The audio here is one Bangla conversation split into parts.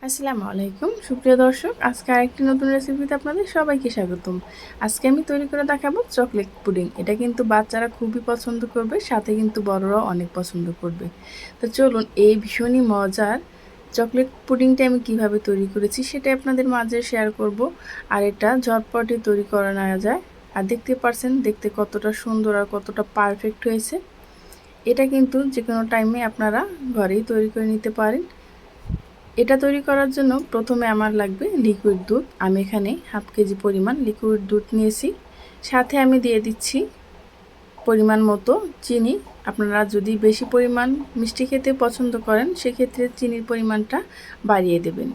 আসসালামু আলাইকুম সুপ্রিয় দর্শক, আজকে আরেকটি নতুন রেসিপিতে আপনাদের সবাইকে স্বাগতম। আজকে আমি তৈরি করে দেখাবো চকলেট পুডিং। এটা কিন্তু বাচ্চারা খুবই পছন্দ করবে, সাথে কিন্তু বড়রাও অনেক পছন্দ করবে। তো চলুন এই ভীষণই মজার চকলেট পুডিংটা আমি কিভাবে তৈরি করেছি সেটা আপনাদের মাঝে শেয়ার করব। আর এটা ঝটপটে তৈরি করা নেওয়া যায়। আর দেখতে পাচ্ছেন দেখতে কতটা সুন্দর আর কতটা পারফেক্ট হয়েছে। এটা কিন্তু যে কোনো টাইমে আপনারা ঘরেই তৈরি করে নিতে পারেন। এটা তৈরি করার জন্য প্রথমে আমার লাগবে লিকুইড দুধ। আমি এখানে হাফ কেজি পরিমাণ লিকুইড দুধ নিয়েছি। সাথে আমি দিয়ে দিচ্ছি পরিমাণ মতো চিনি। আপনারা যদি বেশি পরিমাণ মিষ্টি খেতে পছন্দ করেন সেক্ষেত্রে চিনির পরিমাণটা বাড়িয়ে দেবেন।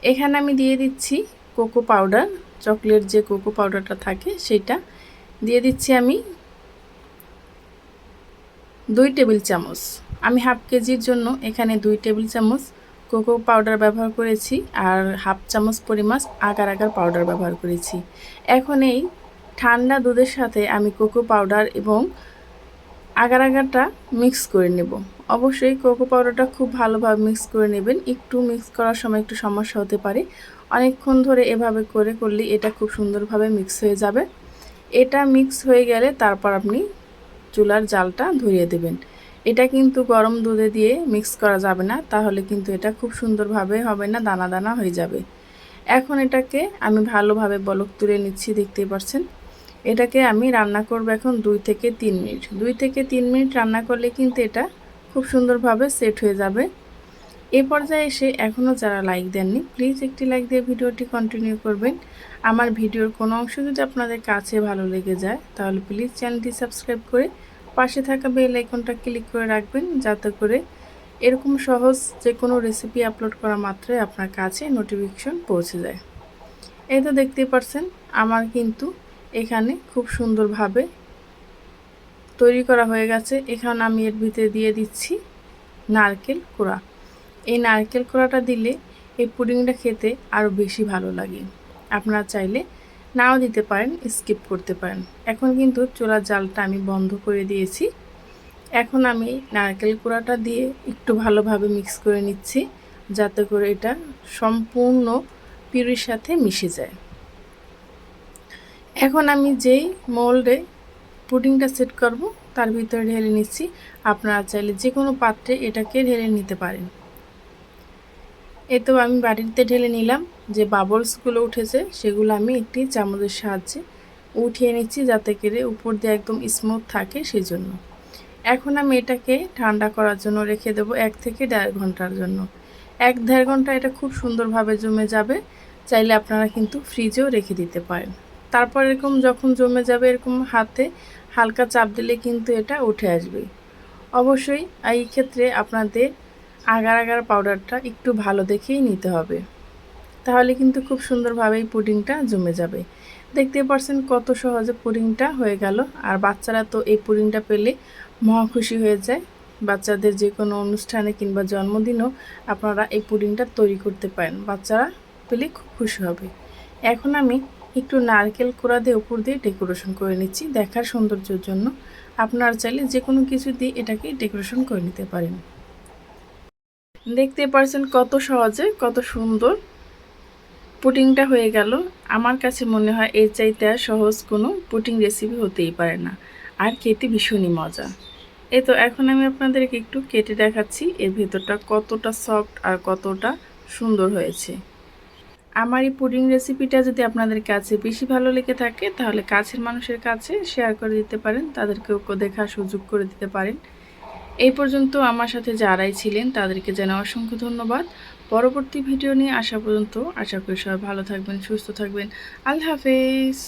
এখানে আমি দিয়ে দিচ্ছি কোকো পাউডার, চকলেট যে কোকো পাউডারটা থাকে সেটা দিয়ে দিচ্ছি আমি 2 টেবিল চামচ। আমি হাফ কেজির জন্য এখানে 2 টেবিল চামচ কোকো পাউডার ব্যবহার করেছি আর হাফ চামচ পরিমাণ আগার আগার পাউডার ব্যবহার করেছি। এখন এই ঠান্ডা দুধের সাথে আমি কোকো পাউডার এবং আগার আগারটা মিক্স করে নেব। অবশ্যই কোকো পাউডারটা খুব ভালোভাবে মিক্স করে নেবেন। একটু মিক্স করার সময় একটু সমস্যা হতে পারে। অনেকক্ষণ ধরে এভাবে করলে এটা খুব সুন্দরভাবে মিক্স হয়ে যাবে। এটা মিক্স হয়ে গেলে তারপর আপনি চুলার জালটা ধরিয়ে দেবেন। এটা কিন্তু গরম দুধে দিয়ে মিক্স করা যাবে না, তাহলে কিন্তু এটা খুব সুন্দরভাবে হবে না, দানা দানা হয়ে যাবে। এখন এটাকে আমি ভালোভাবে বলক তুলে নিচ্ছি, দেখতেই পাচ্ছেন। এটাকে আমি রান্না করব এখন 2 থেকে 3 মিনিট। 2 থেকে 3 মিনিট রান্না করলে কিন্তু এটা খুব সুন্দরভাবে সেট হয়ে যাবে। এই পর্যায়ে এসে এখনও যারা লাইক দেননি প্লিজ একটি লাইক দিয়ে ভিডিওটি কন্টিনিউ করবেন। আমার ভিডিওর কোনো অংশ যদি আপনাদের কাছে ভালো লেগে যায় তাহলে প্লিজ চ্যানেলটি সাবস্ক্রাইব করে পাশে থাকা বেল আইকনটা ক্লিক করে রাখবেন, যাতে করে এরকম সহজ যে কোনো রেসিপি আপলোড করা মাত্রই আপনার কাছে নোটিফিকেশন পৌঁছে যায়। এই তো দেখতেই পাচ্ছেন আমার কিন্তু এখানে খুব সুন্দরভাবে তৈরি করা হয়ে গেছে। এখন আমি এর ভিতরে দিয়ে দিচ্ছি নারকেল কোড়া। এই নারকেল কোড়াটা দিলে এই পুডিংটা খেতে আরও বেশি ভালো লাগে। আপনারা চাইলে নাও দিতে পারেন, স্কিপ করতে পারেন। এখন কিন্তু চুলার জালটা আমি বন্ধ করে দিয়েছি। এখন আমি নারকেল কোড়াটা দিয়ে একটু ভালোভাবে মিক্স করে নিচ্ছি, যাতে করে এটা সম্পূর্ণ পিউরির সাথে মিশে যায়। এখন আমি যেই মোল্ডে পুডিংটা সেট করব তার ভিতরে ঢেলে নিচ্ছি। আপনারা চাইলে যে কোনো পাত্রে এটাকে ঢেলে নিতে পারেন। তো আমি বাটিতে ঢেলে নিলাম। যে বাবলসগুলো উঠেছে সেগুলো আমি একটি চামচের সাহায্যে উঠিয়ে নিচ্ছি, যাতে করে উপর দিয়ে একদম স্মুথ থাকে সেজন্য। এখন আমি এটাকে ঠান্ডা করার জন্য রেখে দেবো 1 থেকে 1.5 ঘন্টার জন্য। 1-1.5 ঘন্টা এটা খুব সুন্দরভাবে জমে যাবে। চাইলে আপনারা কিন্তু ফ্রিজেও রেখে দিতে পারেন। তারপর এরকম যখন জমে যাবে এরকম হাতে হালকা চাপ দিলে কিন্তু এটা উঠে আসবে। অবশ্যই এই ক্ষেত্রে আপনাদের আগার আগার পাউডারটা একটু ভালো দেখেই নিতে হবে, তাহলে কিন্তু খুব সুন্দরভাবে এই পুডিংটা জমে যাবে। দেখতে পাচ্ছেন কত সহজে পুডিংটা হয়ে গেল। আর বাচ্চারা তো এই পুডিংটা পেলে মহা খুশি হয়ে যায়। বাচ্চাদের যে কোনো অনুষ্ঠানে কিংবা জন্মদিনও আপনারা এই পুডিংটা তৈরি করতে পারেন, বাচ্চারা পেলে খুব খুশি হবে। এখন আমি একটু নারকেল কোড়া দিয়ে উপর দিয়ে ডেকোরেশন করে নিচ্ছি দেখার সৌন্দর্যের জন্য। আপনারা চাইলে যে কোনো কিছু দিয়ে এটাকে ডেকোরেশন করে নিতে পারেন। দেখতে পাচ্ছেন কত সহজে কত সুন্দর পুডিংটা হয়ে গেল। আমার কাছে মনে হয় এর চাইতে আর সহজ কোনো পুডিং রেসিপি হতেই পারে না, আর খেতে ভীষণই মজা। তো এখন আমি আপনাদেরকে একটু কেটে দেখাচ্ছি এর ভেতরটা কতটা সফট আর কতটা সুন্দর হয়েছে। আমার এই পুডিং রেসিপিটা যদি আপনাদের কাছে বেশি ভালো লেগে থাকে তাহলে কাছের মানুষের কাছে শেয়ার করে দিতে পারেন, তাদেরকেও দেখার সুযোগ করে দিতে পারেন। এই পর্যন্ত আমার সাথে যারাই ছিলেন তাদেরকে জানাই অসংখ্য ধন্যবাদ। পরবর্তী ভিডিও নিয়ে আসা পর্যন্ত আশা করি সবাই ভালো থাকবেন, সুস্থ থাকবেন। আল্লাহ হাফেজ।